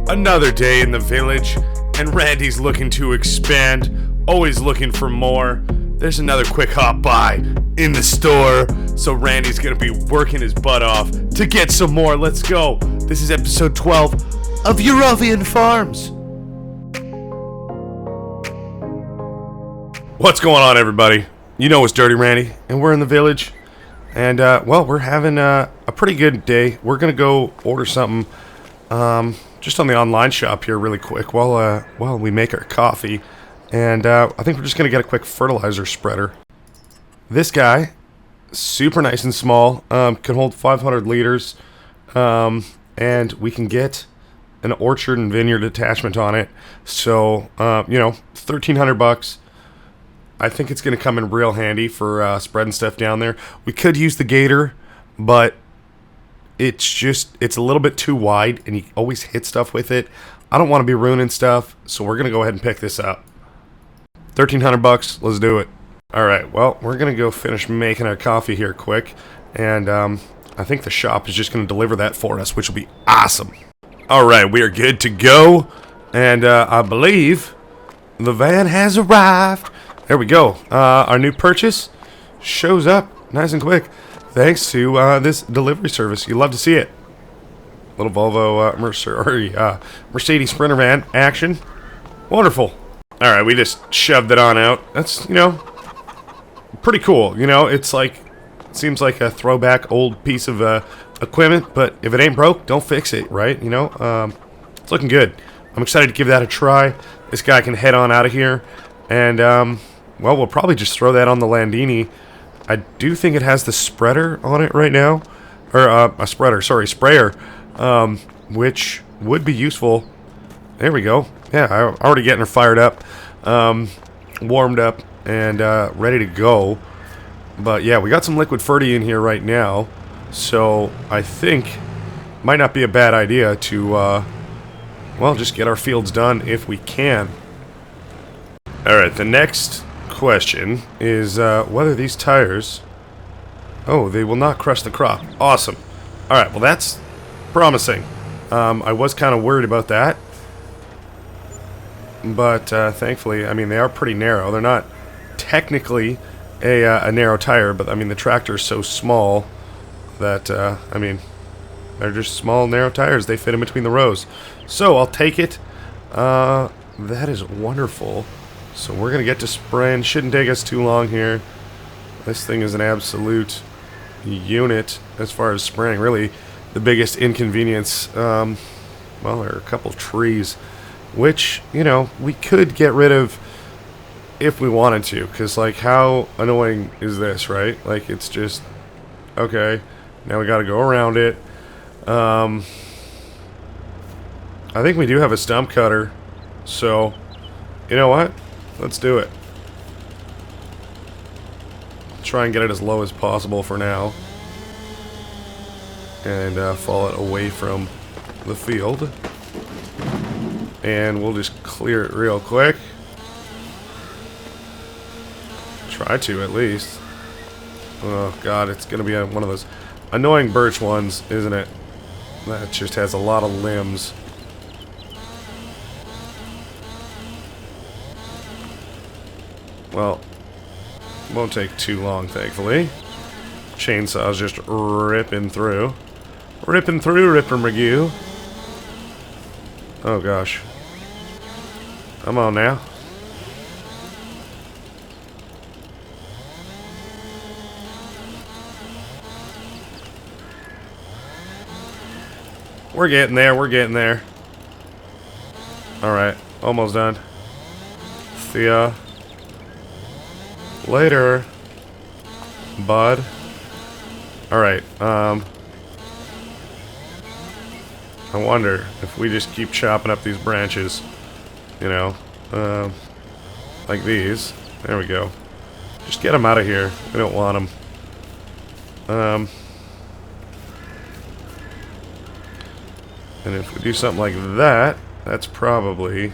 Another day in the village, and Randy's looking to expand, always looking for more. There's another quick hop by in the store, so Randy's gonna be working his butt off to get some more. Let's go. This is episode 12 of Eurovian Farms. What's going on, everybody? You know it's Dirty Randy, and we're in the village, and well, we're having a pretty good day. We're gonna go order something just on the online shop here really quick while we make our coffee. And I think we're just going to get a quick fertilizer spreader. This guy, super nice and small, can hold 500 liters, and we can get an orchard and vineyard attachment on it. So, $1,300. I think it's going to come in real handy for spreading stuff down there. We could use the gator, but it's a little bit too wide, and you always hit stuff with it. I don't want to be ruining stuff, so we're going to go ahead and pick this up. $1,300, let's do it. Alright, well, we're going to go finish making our coffee here quick, and I think the shop is just going to deliver that for us, which will be awesome. Alright, we are good to go, and I believe the van has arrived. There we go. Our new purchase shows up nice and quick, thanks to this delivery service. You love to see it. Little Volvo Mercedes Sprinter van action. Wonderful. Alright, we just shoved it on out. That's, pretty cool. It's like, seems like a throwback old piece of equipment, but if it ain't broke, don't fix it, right? It's looking good. I'm excited to give that a try. This guy can head on out of here, and, well, we'll probably just throw that on the Landini. I do think it has the spreader on it right now, or sprayer, which would be useful. There we go. Yeah, I'm already getting her fired up, warmed up, and ready to go. But yeah, we got some liquid ferty in here right now, so I think might not be a bad idea to, well, just get our fields done if we can. Alright, the next question is whether these tires... Oh, they will not crush the crop. Awesome. Alright, well that's promising. I was kind of worried about that. But thankfully, they are pretty narrow. They're not technically a narrow tire, but the tractor is so small that, they're just small, narrow tires. They fit in between the rows. So, I'll take it. That is wonderful. So, we're going to get to spraying. Shouldn't take us too long here. This thing is an absolute unit as far as spraying. Really, the biggest inconvenience, well, there are a couple of trees, which, we could get rid of if we wanted to, because, how annoying is this, right? It's just, okay, now we gotta go around it. I think we do have a stump cutter, so, you know what? Let's do it. Try and get it as low as possible for now, and fall it away from the field. And we'll just clear it real quick. Try to, at least. Oh god, it's gonna be one of those annoying birch ones, isn't it? That just has a lot of limbs. Well, won't take too long, thankfully. Chainsaw's just ripping through. Ripping through, Ripper McGee. Oh gosh. Come on now. We're getting there, we're getting there. Alright, almost done. See ya later, bud. Alright, I wonder if we just keep chopping up these branches, like these. There we go. Just get them out of here. We don't want them. And if we do something like that, that's probably,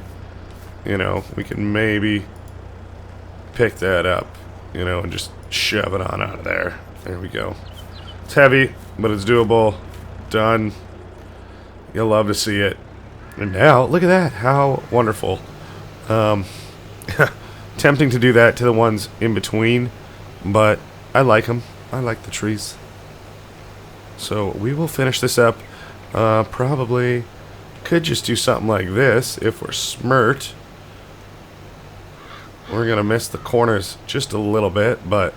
we can maybe pick that up, and just shove it on out of there. There we go. It's heavy, but it's doable. Done. You'll love to see it. And now, look at that. How wonderful. Um, Tempting to do that to the ones in between, but I like them. I like the trees. So we will finish this up. Probably could just do something like this if we're smart. We're going to miss the corners just a little bit, but,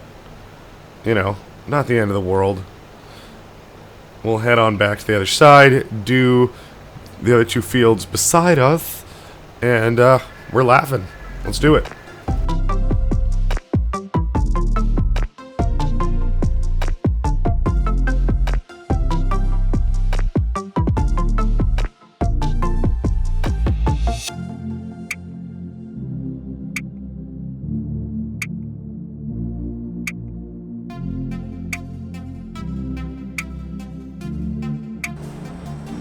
you know, not the end of the world. We'll head on back to the other side, do the other two fields beside us, and we're laughing. Let's do it.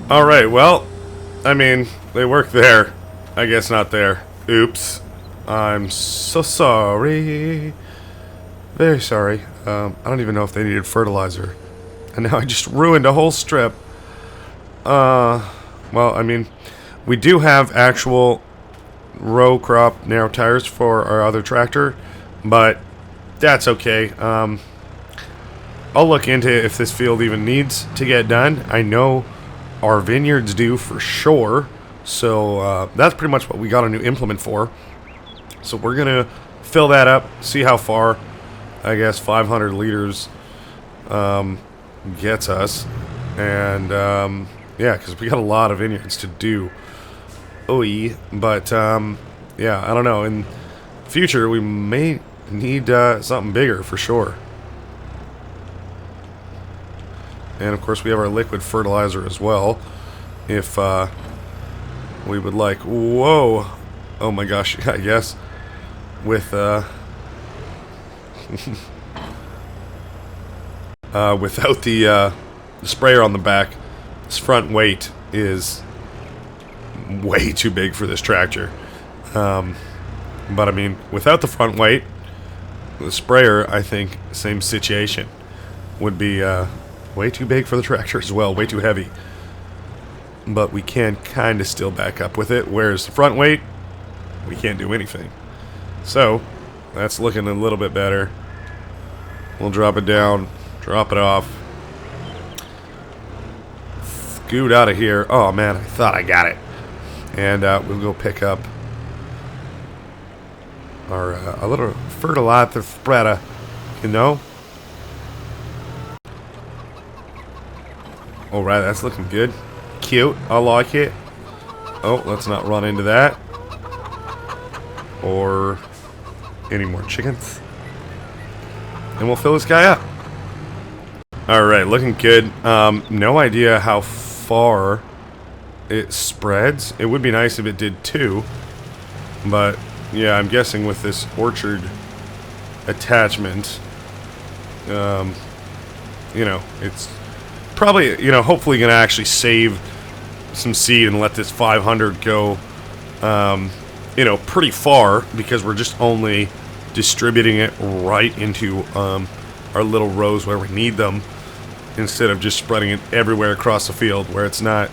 Alright, well, I mean, they work there. I guess not there. Oops. I'm so sorry. Very sorry. I don't even know if they needed fertilizer. And now I just ruined a whole strip. Well, I mean, we do have actual row crop narrow tires for our other tractor, but that's okay. I'll look into if this field even needs to get done. I know our vineyards do for sure, so that's pretty much what we got a new implement for. So we're gonna fill that up, see how far. I guess 500 liters gets us, and yeah, because we got a lot of vineyards to do. But yeah, I don't know. In future, we may need something bigger for sure. And of course we have our liquid fertilizer as well, if we would like. Whoa, oh my gosh, I guess with without the sprayer on the back, this front weight is way too big for this tractor. But I mean, without the front weight, the sprayer, I think, same situation, would be way too big for the tractor as well, way too heavy. But we can kind of still back up with it, whereas the front weight, we can't do anything. So, that's looking a little bit better. We'll drop it down, drop it off. Scoot out of here. Oh man, I thought I got it. And we'll go pick up our a little fertilizer spreader, you know? Alright, that's looking good. Cute. I like it. Oh, let's not run into that. Or any more chickens. And we'll fill this guy up. Alright, looking good. No idea how far it spreads. It would be nice if it did too. But, yeah, I'm guessing with this orchard attachment, you know, it's probably, you know, hopefully going to actually save some seed and let this 500 go, you know, pretty far, because we're just only distributing it right into our little rows where we need them, instead of just spreading it everywhere across the field where it's not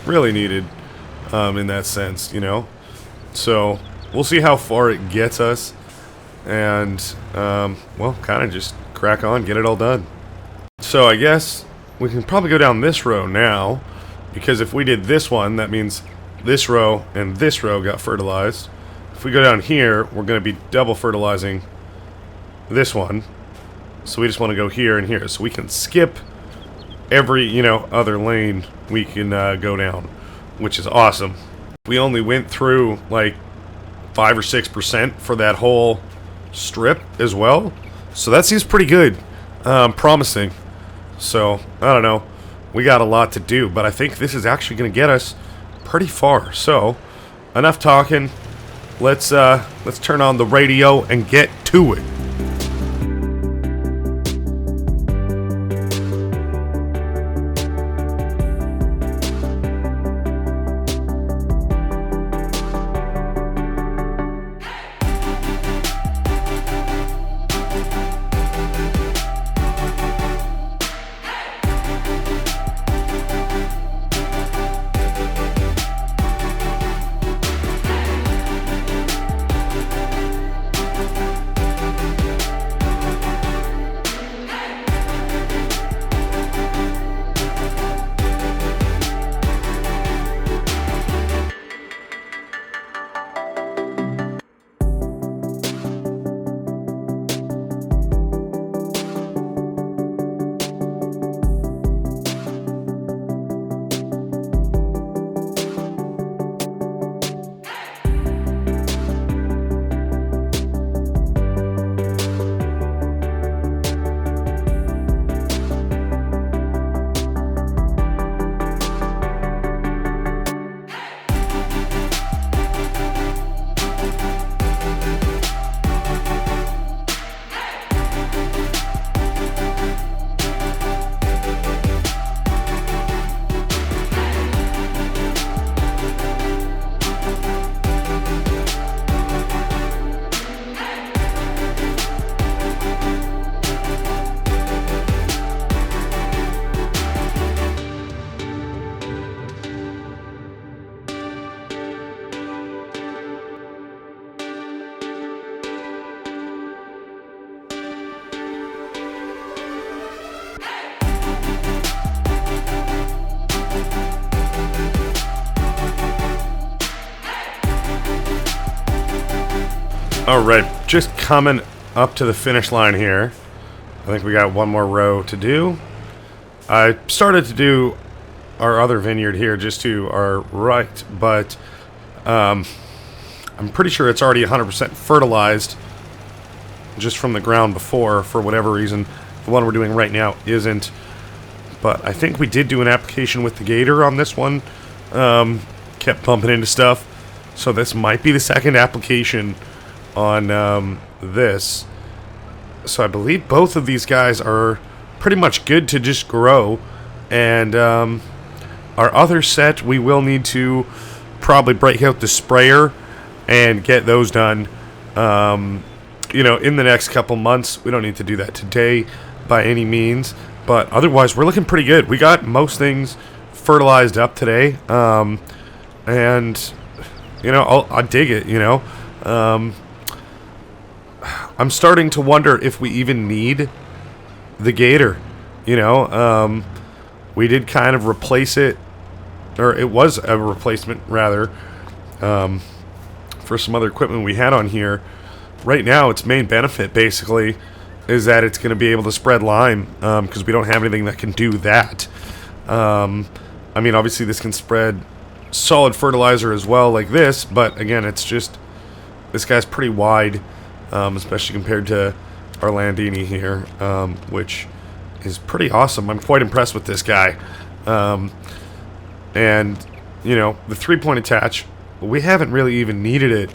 really needed in that sense, you know. So we'll see how far it gets us, and well, kind of just crack on, get it all done. So I guess we can probably go down this row now, because if we did this one, that means this row and this row got fertilized. If we go down here, we're going to be double fertilizing this one. So we just want to go here and here. So we can skip every, you know, other lane we can go down, which is awesome. We only went through like 5 or 6% for that whole strip as well. So that seems pretty good, promising. So, I don't know. We got a lot to do, but I think this is actually going to get us pretty far. So, enough talking. Let's turn on the radio and get to it. Alright, just coming up to the finish line here. I think we got one more row to do. I started to do our other vineyard here just to our right, but I'm pretty sure it's already 100% fertilized just from the ground before, for whatever reason. The one we're doing right now isn't. But I think we did do an application with the gator on this one. Kept bumping into stuff. So this might be the second application on this. So I believe both of these guys are pretty much good to just grow. And our other set, we will need to probably break out the sprayer and get those done, you know, in the next couple months. We don't need to do that today by any means, but otherwise we're looking pretty good. We got most things fertilized up today, and you know, I dig it, you know. I'm starting to wonder if we even need the gator, you know. We did kind of replace it, or it was a replacement rather, for some other equipment we had on here. Right now its main benefit basically is that it's going to be able to spread lime, because we don't have anything that can do that. I mean, obviously this can spread solid fertilizer as well, like this, but again, it's just, this guy's pretty wide, especially compared to our Landini here, which is pretty awesome. I'm quite impressed with this guy. And you know, the 3-point attach, we haven't really even needed it.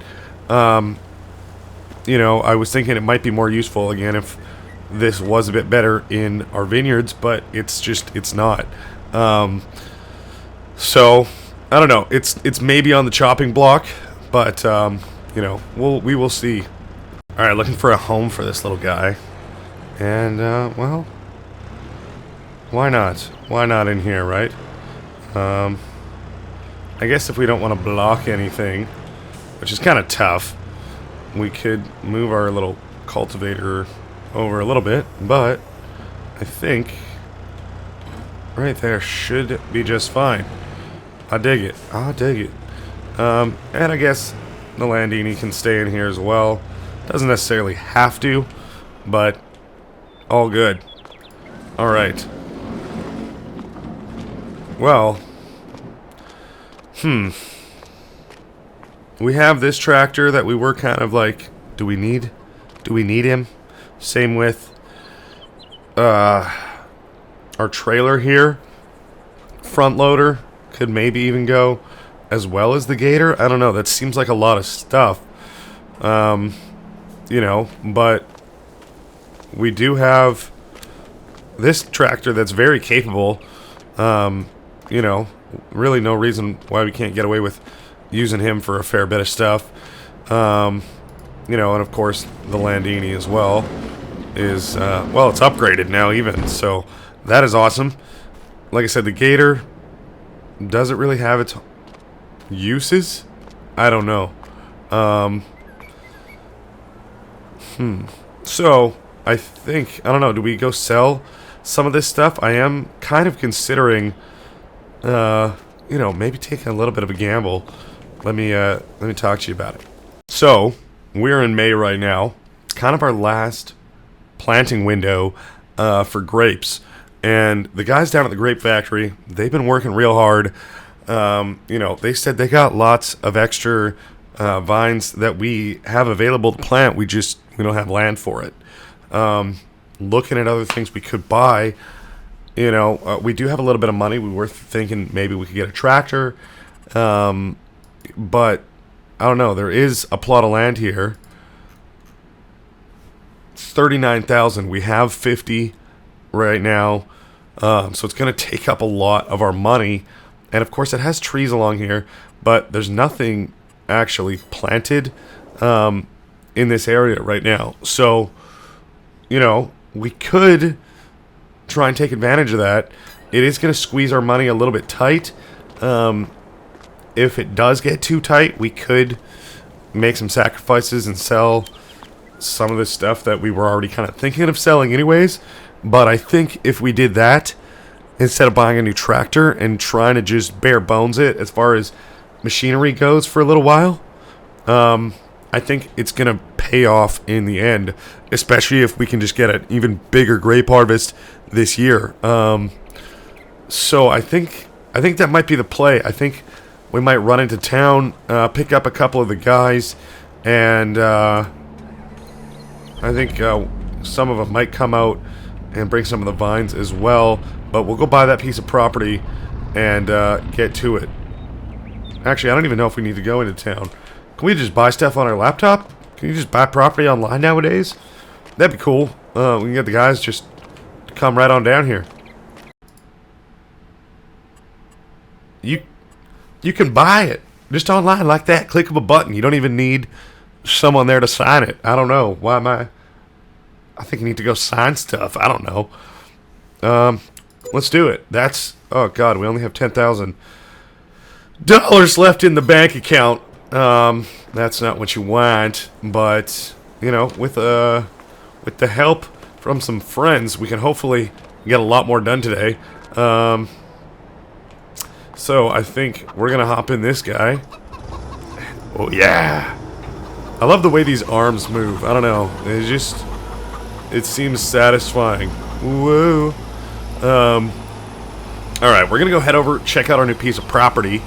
You know, I was thinking it might be more useful again if this was a bit better in our vineyards, but it's just, it's not. So I don't know, it's maybe on the chopping block, but you know, we will see. All right, looking for a home for this little guy, and well, why not? Why not in here, right? I guess if we don't want to block anything, which is kind of tough, we could move our little cultivator over a little bit, but I think right there should be just fine. I dig it. I dig it. And I guess the Landini can stay in here as well. Doesn't necessarily have to, but all good. Alright. Well, we have this tractor that we were kind of like, do we need him? Same with our trailer here. Front loader could maybe even go, as well as the gator. I don't know, that seems like a lot of stuff. You know, but we do have this tractor that's very capable. You know, really no reason why we can't get away with using him for a fair bit of stuff. You know, and of course the Landini as well is, well, it's upgraded now even, so that is awesome. Like I said, the gator, does it really have its uses? I don't know. So I think, I don't know, do we go sell some of this stuff? I am kind of considering, you know, maybe taking a little bit of a gamble. Let me talk to you about it. So we're in May right now. It's kind of our last planting window for grapes, and the guys down at the grape factory, they've been working real hard. You know, they said they got lots of extra vines that we have available to plant. We don't have land for it. Looking at other things we could buy, you know, we do have a little bit of money. We were thinking maybe we could get a tractor, but I don't know. There is a plot of land here. It's 39,000. We have 50 right now, so it's going to take up a lot of our money. And of course, it has trees along here, but there's nothing actually planted in this area right now. So, you know, we could try and take advantage of that. It is going to squeeze our money a little bit tight. If it does get too tight, we could make some sacrifices and sell some of this stuff that we were already kind of thinking of selling anyways. But I think if we did that, instead of buying a new tractor and trying to just bare bones it as far as machinery goes for a little while, I I think it's going to pay off in the end, especially if we can just get an even bigger grape harvest this year. So I think that might be the play. I think we might run into town, pick up a couple of the guys, and I think some of them might come out and bring some of the vines as well. But we'll go buy that piece of property and get to it. Actually, I don't even know if we need to go into town. Can we just buy stuff on our laptop? Can you just buy property online nowadays? That'd be cool. We can get the guys just to come right on down here. You can buy it just online like that. Click of a button. You don't even need someone there to sign it. I don't know. Why am I think you need to go sign stuff. I don't know. Let's do it. That's... Oh, God. We only have $10,000 left in the bank account. That's not what you want. But, you know, with the help from some friends, we can hopefully get a lot more done today. So I think we're going to hop in this guy. Oh, yeah. I love the way these arms move. I don't know. It seems satisfying. Whoa. Alright, we're going to go head over, check out our new piece of property.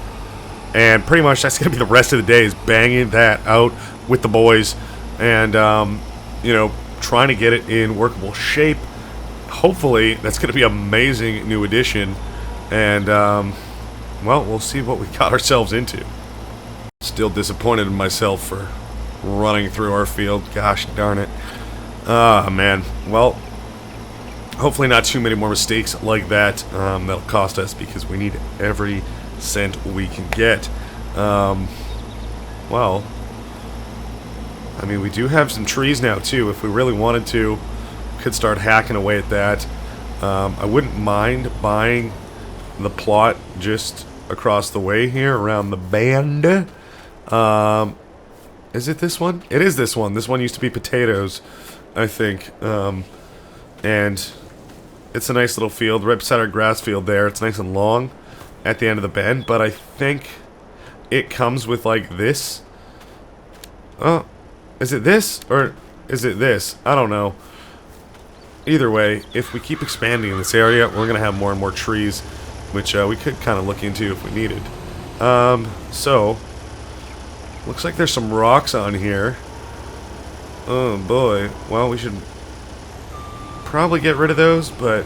And pretty much that's going to be the rest of the day is banging that out with the boys. And, you know, trying to get it in workable shape. Hopefully, that's going to be an amazing new addition. And, well, we'll see what we got ourselves into. Still disappointed in myself for running through our field. Gosh darn it. Ah, man. Well, hopefully not too many more mistakes like that. That'll cost us because we need every cent we can get. Well, I mean, we do have some trees now, too. If we really wanted to, could start hacking away at that. I wouldn't mind buying the plot just across the way here around the bend. Is it this one? It is this one. This one used to be potatoes, I think. And it's a nice little field right beside our grass field there. It's nice and long at the end of the bend, but I think it comes with like this. Oh, is it this or is it this? I don't know. Either way, if we keep expanding in this area, we're gonna have more and more trees, which we could kind of look into if we needed. So looks like there's some rocks on here. Oh boy. Well, we should probably get rid of those, but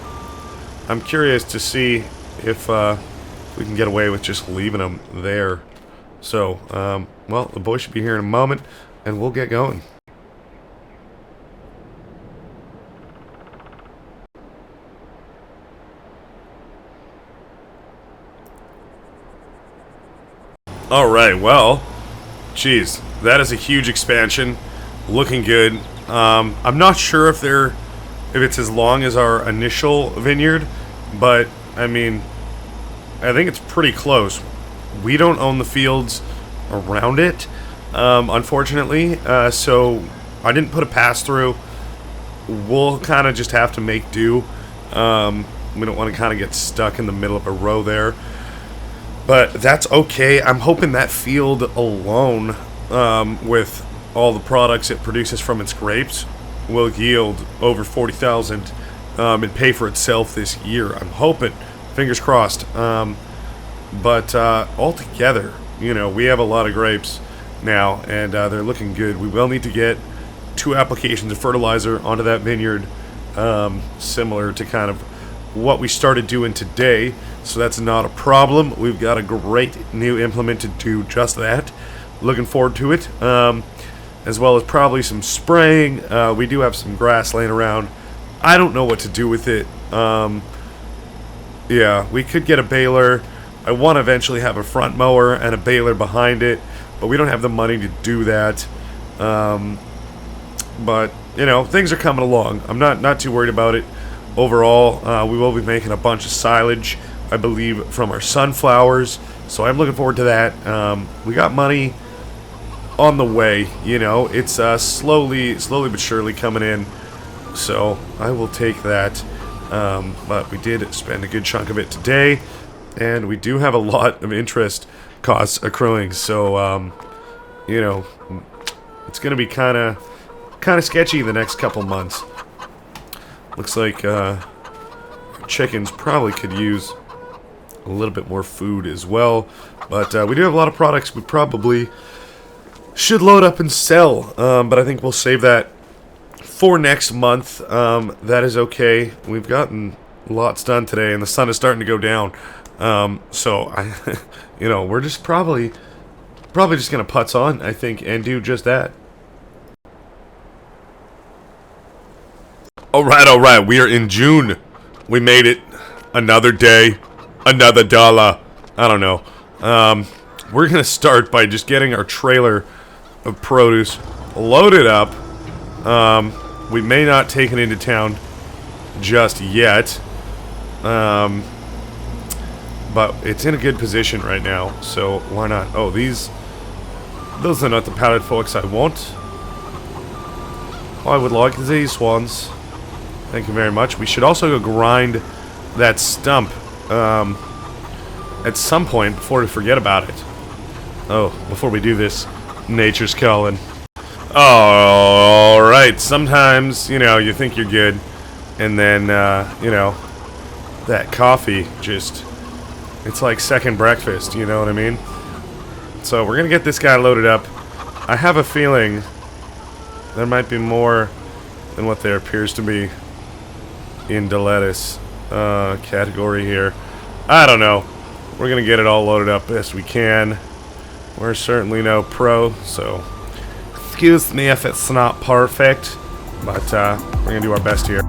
I'm curious to see if we can get away with just leaving them there. So, well, the boys should be here in a moment, and we'll get going. Alright, well, geez, that is a huge expansion. Looking good. I'm not sure if it's as long as our initial vineyard, but, I mean, I think it's pretty close. We don't own the fields around it, unfortunately, so I didn't put a pass-through. We'll kind of just have to make do. We don't want to kind of get stuck in the middle of a row there. But that's okay. I'm hoping that field alone, with all the products it produces from its grapes, will yield over 40,000 and pay for itself this year. I'm hoping. Fingers crossed. But altogether, you know, we have a lot of grapes now, and they're looking good. We will need to get 2 applications of fertilizer onto that vineyard, similar to kind of what we started doing today. So that's not a problem. We've got a great new implement to do just that. Looking forward to it. As well as probably some spraying. We do have some grass laying around. I don't know what to do with it. Yeah, we could get a baler. I want to eventually have a front mower and a baler behind it, but we don't have the money to do that. But, you know, things are coming along. I'm not too worried about it. Overall, we will be making a bunch of silage, I believe, from our sunflowers. So I'm looking forward to that. We got money on the way, you know. It's slowly but surely coming in. So I will take that. But we did spend a good chunk of it today. And we do have a lot of interest costs accruing. So, you know, it's going to be kind of sketchy the next couple months. Looks like chickens probably could use a little bit more food as well, but we do have a lot of products we probably should load up and sell, but I think we'll save that for next month. That is okay. We've gotten lots done today, and the sun is starting to go down, so I we're just probably just gonna putz on, I think, and do just that. All right, we are in June. We made it. Another day, another dollar. I don't know. We're gonna start by just getting our trailer of produce loaded up. We may not take it into town just yet, but it's in a good position right now, so why not? Oh, those are not the pallet forks I want. I would like these ones. Thank you very much. We should also go grind that stump at some point before we forget about it. Oh, before we do this, nature's calling. Alright, sometimes, you think you're good, and then, that coffee just, it's like second breakfast, you know what I mean? So we're gonna get this guy loaded up. I have a feeling there might be more than what there appears to be in the lettuce category here. I don't know. We're gonna get it all loaded up best we can. We're certainly no pro, so excuse me if it's not perfect, but we're gonna do our best here.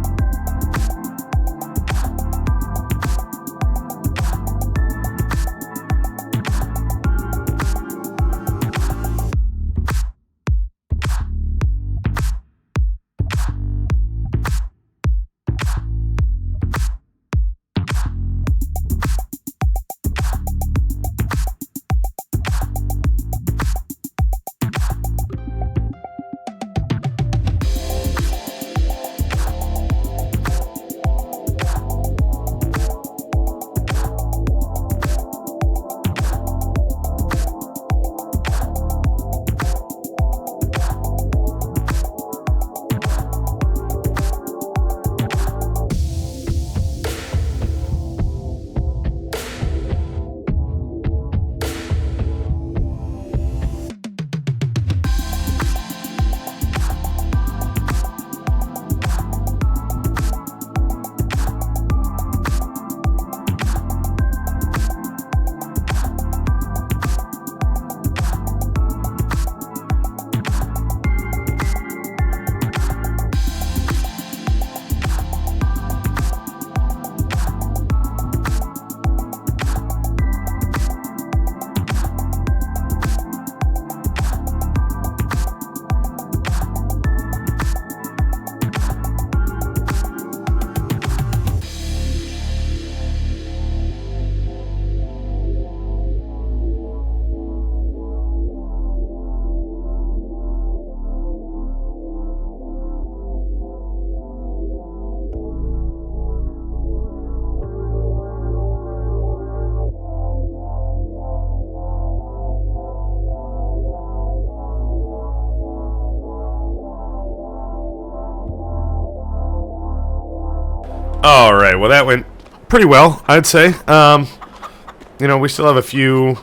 Alright, well that went pretty well, I'd say. We still have a few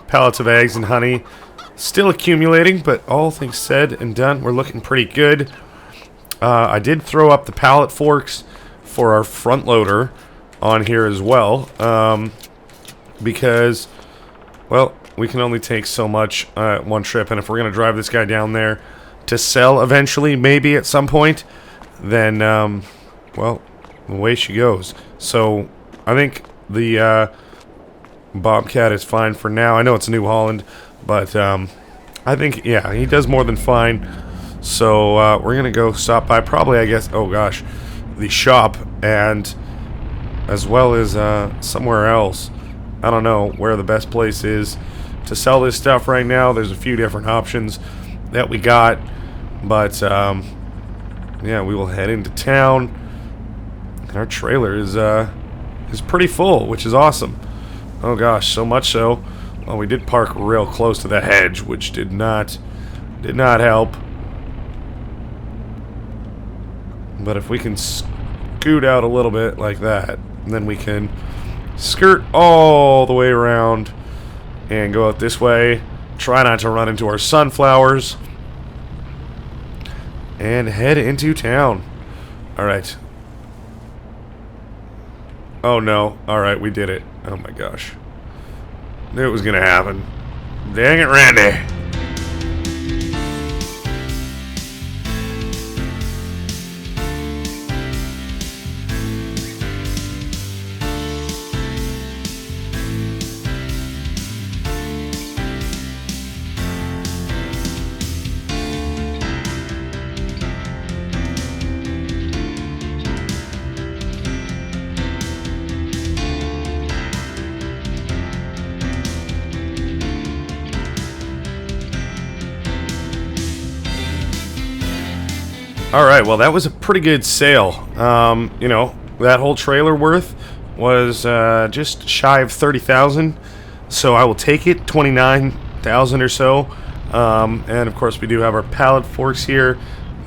pallets of eggs and honey still accumulating, but all things said and done, we're looking pretty good. I did throw up the pallet forks for our front loader on here as well, because, well, we can only take so much one trip, and if we're going to drive this guy down there to sell eventually, maybe at some point, then, well, away she goes. So I think the Bobcat is fine for now. I know it's New Holland, but I think, yeah, he does more than fine. So we're gonna go stop by probably, I guess, oh gosh, the shop, and as well as somewhere else. I don't know where the best place is to sell this stuff right now. There's a few different options that we got, but yeah, we will head into town. And our trailer is pretty full, which is awesome. Oh gosh, so much so. Well, we did park real close to the hedge, which did not help. But if we can scoot out a little bit like that, then we can skirt all the way around and go out this way. Try not to run into our sunflowers. And head into town. Alright. Oh no. Alright, we did it. Oh my gosh. Knew it was gonna happen. Dang it, Randy. Alright, well that was a pretty good sale. You know, that whole trailer worth was just shy of 30,000. So I will take it, 29,000 or so. And of course we do have our pallet forks here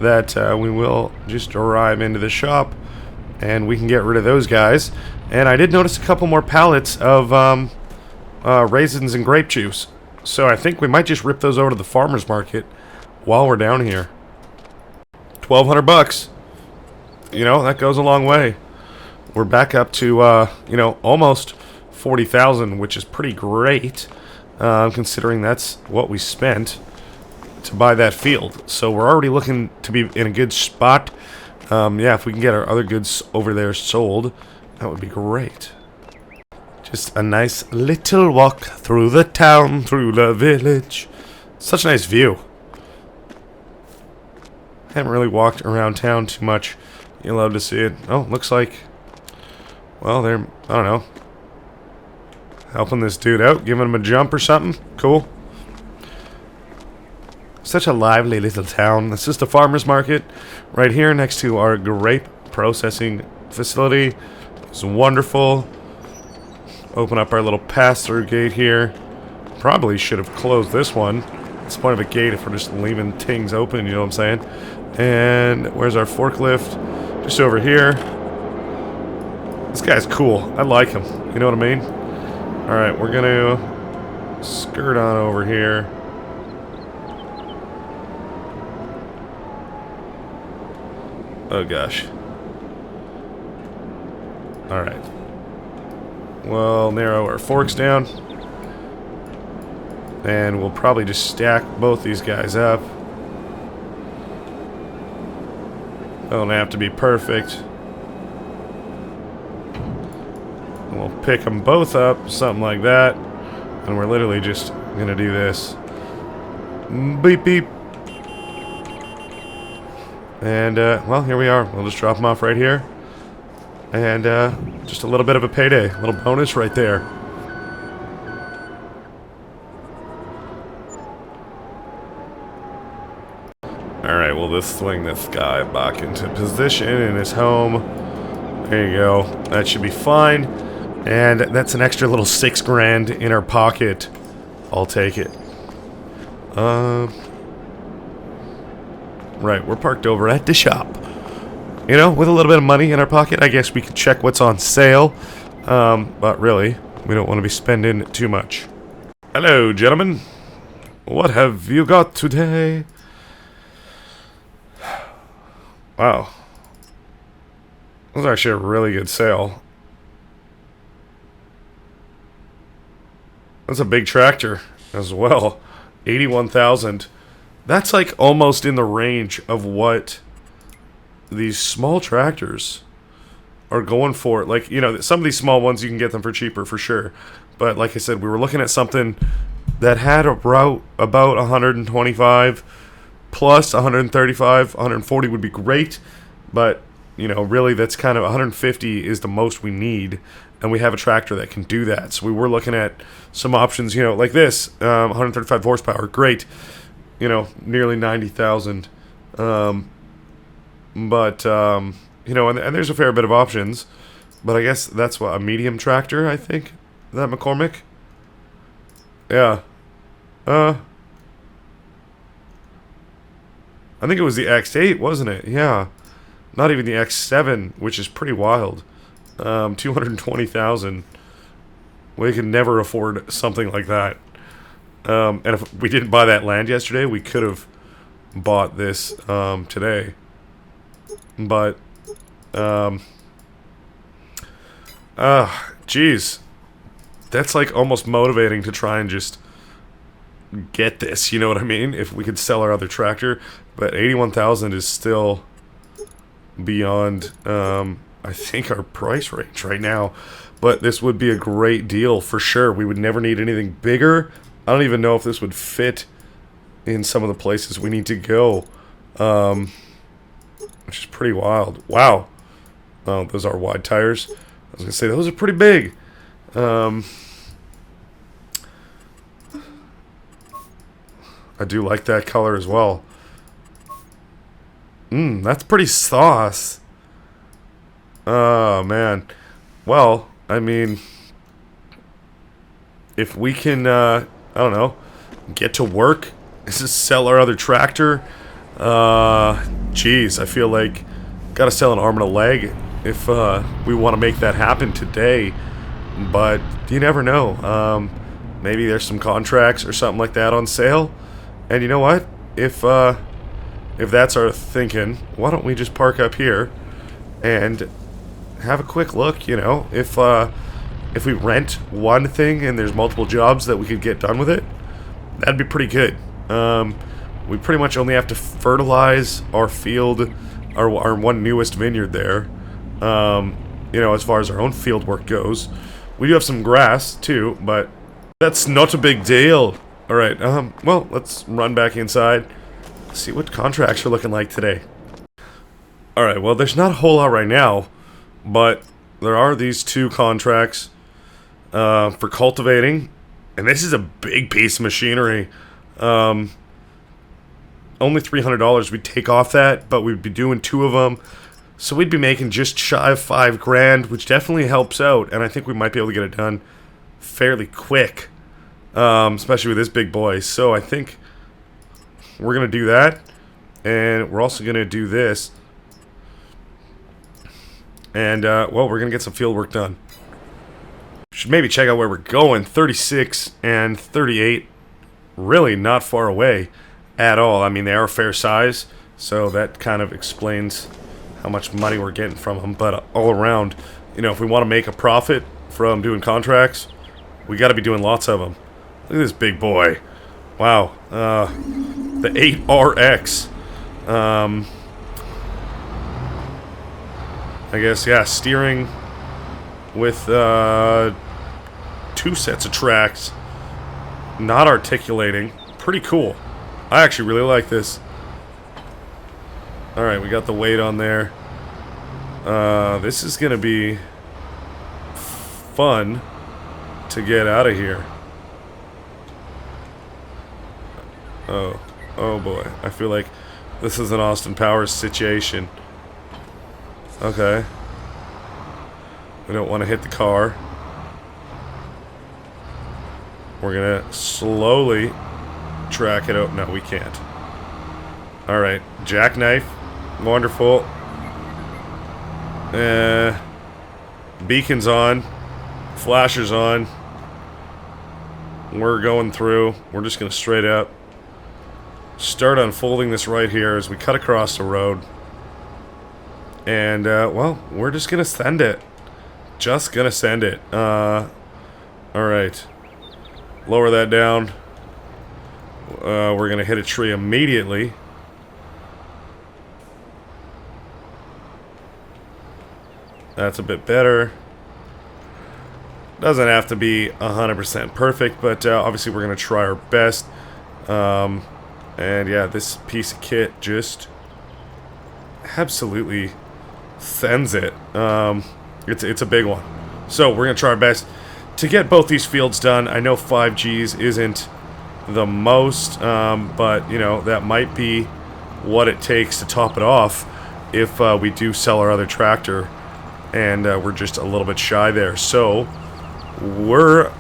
that we will just drive into the shop and we can get rid of those guys. And I did notice a couple more pallets of raisins and grape juice. So I think we might just rip those over to the farmer's market while we're down here. 1,200 bucks. You know, that goes a long way. We're back up to, you know, almost 40,000, which is pretty great, considering that's what we spent to buy that field. So we're already looking to be in a good spot. Yeah, if we can get our other goods over there sold, that would be great. Just a nice little walk through the town, through the village. Such a nice view. Haven't really walked around town too much. You'll love to see it. Oh, looks like, well, they're, I don't know, helping this dude out, giving him a jump or something. Cool. Such a lively little town. This is the farmer's market right here next to our grape processing facility. It's wonderful. Open up our little pass-through gate here. Probably should have closed this one. What's the point of a gate if we're just leaving things open, you know what I'm saying? And where's our forklift? Just over here. This guy's cool. I like him. You know what I mean? Alright, we're gonna skirt on over here. Oh gosh. Alright. We'll narrow our forks down. And we'll probably just stack both these guys up. Don't have to be perfect. And we'll pick them both up, something like that. And we're literally just gonna do this. Beep beep. And, well, here we are. We'll just drop them off right here. And, just a little bit of a payday. A little bonus right there. Alright, well, let's swing this guy back into position in his home. There you go. That should be fine. And that's an extra little $6 grand in our pocket. I'll take it. Right, we're parked over at the shop. You know, with a little bit of money in our pocket, I guess we could check what's on sale. But really, we don't want to be spending too much. Hello, gentlemen. What have you got today? Wow. That was actually a really good sale. That's a big tractor as well. 81,000. That's like almost in the range of what these small tractors are going for. Like, you know, some of these small ones you can get them for cheaper for sure. But like I said, we were looking at something that had about 125 plus 135, 140 would be great, but you know, really that's kind of 150 is the most we need, and we have a tractor that can do that. So we were looking at some options, you know, like this, 135 horsepower, great, you know, nearly 90,000, but you know, and there's a fair bit of options, but I guess that's what, a medium tractor, I think, is that Mccormick? Yeah, I think it was the X8, wasn't it? Yeah. Not even the X7, which is pretty wild. 220,000. We could never afford something like that. And if we didn't buy that land yesterday, we could have bought this today. But, geez. That's like almost motivating to try and just get this, you know what I mean? If we could sell our other tractor. But 81,000 is still beyond, I think, our price range right now. But this would be a great deal for sure. We would never need anything bigger. I don't even know if this would fit in some of the places we need to go. Which is pretty wild. Wow. Oh, those are wide tires. I was going to say, those are pretty big. I do like that color as well. That's pretty sauce. Oh, man. Well, I mean, if we can, I don't know, get to work, just sell our other tractor. Geez, I feel like gotta sell an arm and a leg if we want to make that happen today. But you never know. Maybe there's some contracts or something like that on sale. And you know what? If that's our thinking, why don't we just park up here and have a quick look? You know, if we rent one thing and there's multiple jobs that we could get done with it, that'd be pretty good. We pretty much only have to fertilize our field, our one newest vineyard there. You know, as far as our own field work goes, we do have some grass too, but that's not a big deal. All right. Well, let's run back inside. See what contracts are looking like today. All right. Well, there's not a whole lot right now, but there are these two contracts for cultivating, and this is a big piece of machinery. Only $300 we'd take off that, but we'd be doing two of them, so we'd be making just shy of $5,000, which definitely helps out, and I think we might be able to get it done fairly quick, especially with this big boy. So I think we're gonna do that, and we're also gonna do this, and well, we're gonna get some field work done. Should maybe check out where we're going. 36 and 38, really not far away at all. I mean, they are fair size, so that kind of explains how much money we're getting from them. But all around, you know, if we want to make a profit from doing contracts, we got to be doing lots of them. Look at this big boy. Wow. The 8RX. I guess, yeah, steering with 2 sets of tracks. Not articulating. Pretty cool. I actually really like this. Alright, we got the weight on there. This is gonna be fun to get out of here. Oh boy. I feel like this is an Austin Powers situation. Okay. We don't want to hit the car. We're gonna slowly track it out. No, we can't. Alright, jackknife. Wonderful. Beacons on. Flashers on. We're going through. We're just gonna straight up start unfolding this right here as we cut across the road. And, well, we're just gonna send it. Just gonna send it. Alright. Lower that down. We're gonna hit a tree immediately. That's a bit better. Doesn't have to be 100% perfect, but obviously we're gonna try our best. And yeah, this piece of kit just absolutely sends it. It's a big one. So we're gonna try our best to get both these fields done. I know 5 Gs isn't the most, but you know, that might be what it takes to top it off if we do sell our other tractor, and we're just a little bit shy there. So we're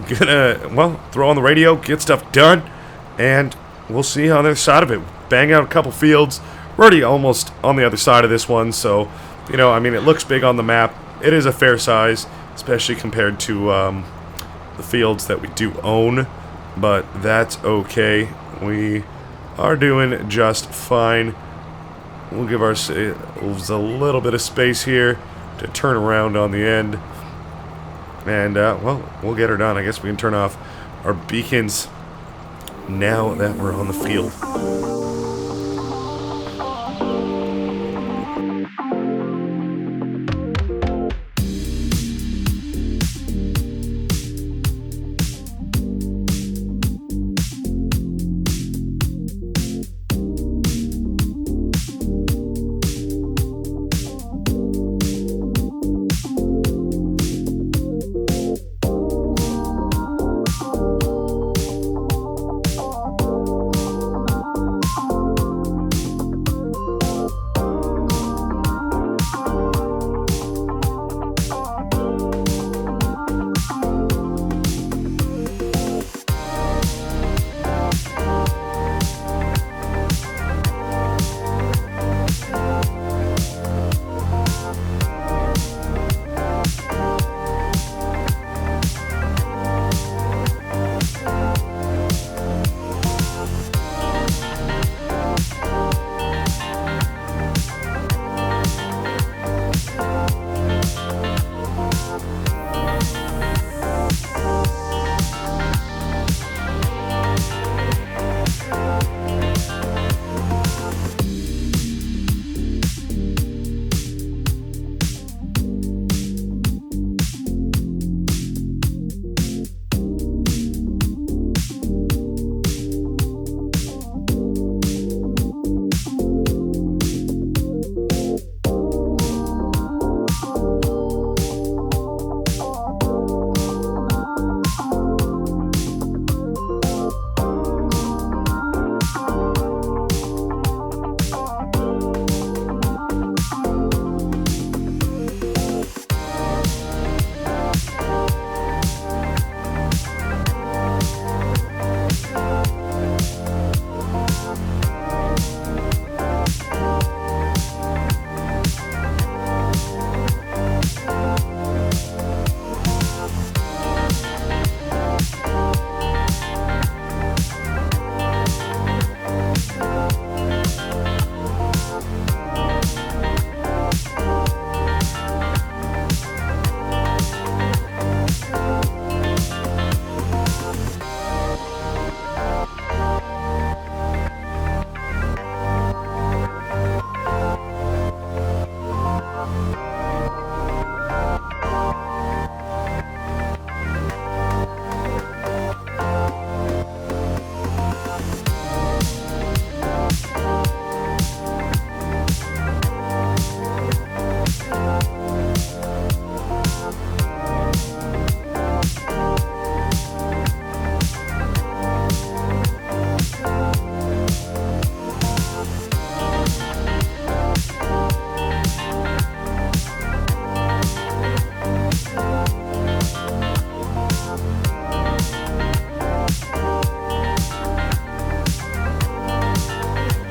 gonna, well, throw on the radio, get stuff done, and we'll see on the other side of it. Bang out a couple fields, we're already almost on the other side of this one, so, you know, I mean, it looks big on the map. It is a fair size, especially compared to the fields that we do own, but that's okay. We are doing just fine. We'll give ourselves a little bit of space here to turn around on the end. And, well, we'll get her done. I guess we can turn off our beacons now that we're on the field.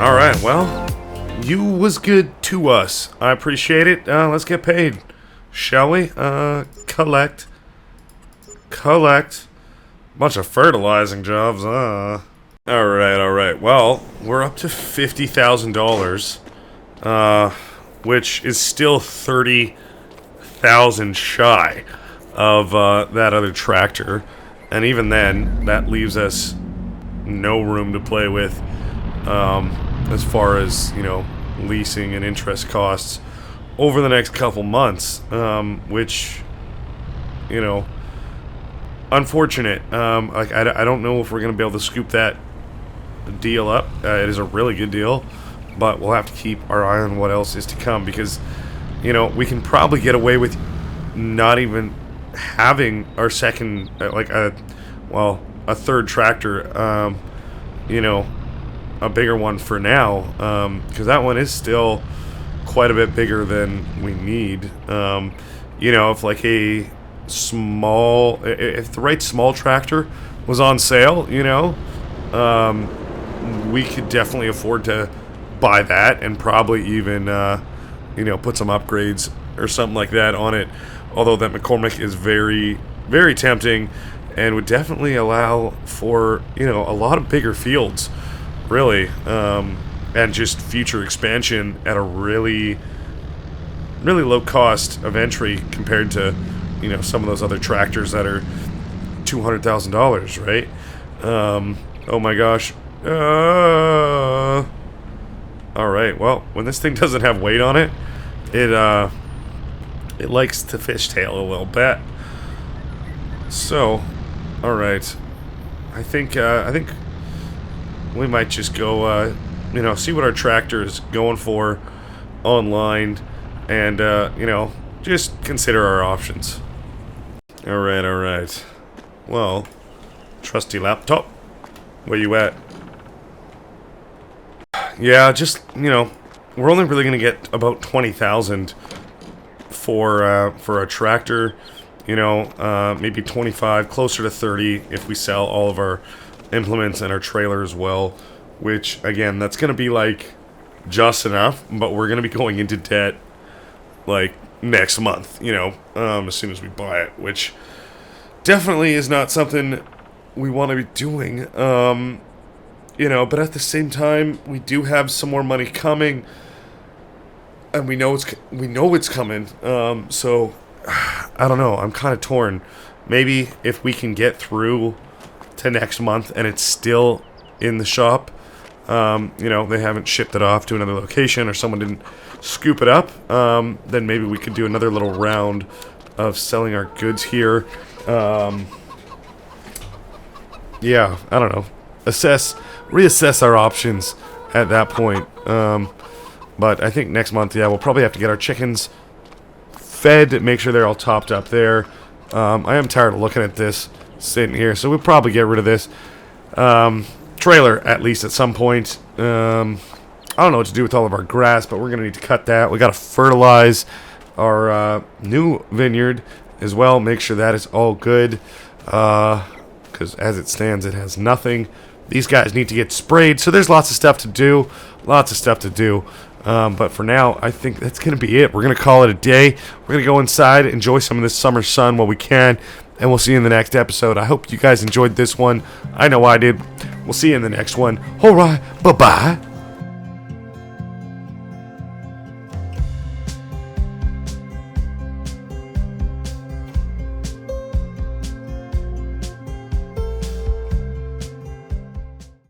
Alright, well, you was good to us. I appreciate it. Let's get paid, shall we? Collect. Bunch of fertilizing jobs, Alright. Well, we're up to $50,000, which is still 30,000 shy of that other tractor. And even then, that leaves us no room to play with as far as, you know, leasing and interest costs over the next couple months, which, you know, unfortunate. Like, I don't know if we're going to be able to scoop that deal up. It is a really good deal, but we'll have to keep our eye on what else is to come, because, you know, we can probably get away with not even having our second, a third tractor, you know, a bigger one for now, because that one is still quite a bit bigger than we need. You know, if like if the right small tractor was on sale, you know, we could definitely afford to buy that and probably even, put some upgrades or something like that on it. Although that McCormick is very, very tempting and would definitely allow for, a lot of bigger fields, really, and just future expansion at a really, really low cost of entry compared to, some of those other tractors that are $200,000, right? Oh my gosh. Alright, well, when this thing doesn't have weight on it, it likes to fishtail a little bit. So, alright. I think we might just go, see what our tractor is going for online and, just consider our options. Alright. Well, trusty laptop, where you at? Yeah, just, we're only really gonna get about 20,000 for a tractor, maybe 25, closer to 30 if we sell all of our implements and our trailer as well, which, again, that's gonna be, like, just enough, but we're gonna be going into debt, like, next month, as soon as we buy it, which definitely is not something we want to be doing, but at the same time, we do have some more money coming, and we know it's coming, so, I don't know, I'm kind of torn. Maybe if we can get through to next month, and it's still in the shop, they haven't shipped it off to another location, or someone didn't scoop it up, then maybe we could do another little round of selling our goods here. Yeah, I don't know. Reassess our options at that point. But I think next month, we'll probably have to get our chickens fed, make sure they're all topped up there. I am tired of looking at this sitting here, so we'll probably get rid of this trailer at least at some point. I don't know what to do with all of our grass, but we're gonna need to cut that. We gotta fertilize our new vineyard as well. Make sure that is all good, because as it stands, it has nothing. These guys need to get sprayed, so there's lots of stuff to do. But for now, I think that's going to be it. We're going to call it a day. We're going to go inside, enjoy some of this summer sun while we can, and we'll see you in the next episode. I hope you guys enjoyed this one. I know I did. We'll see you in the next one. All right, bye-bye.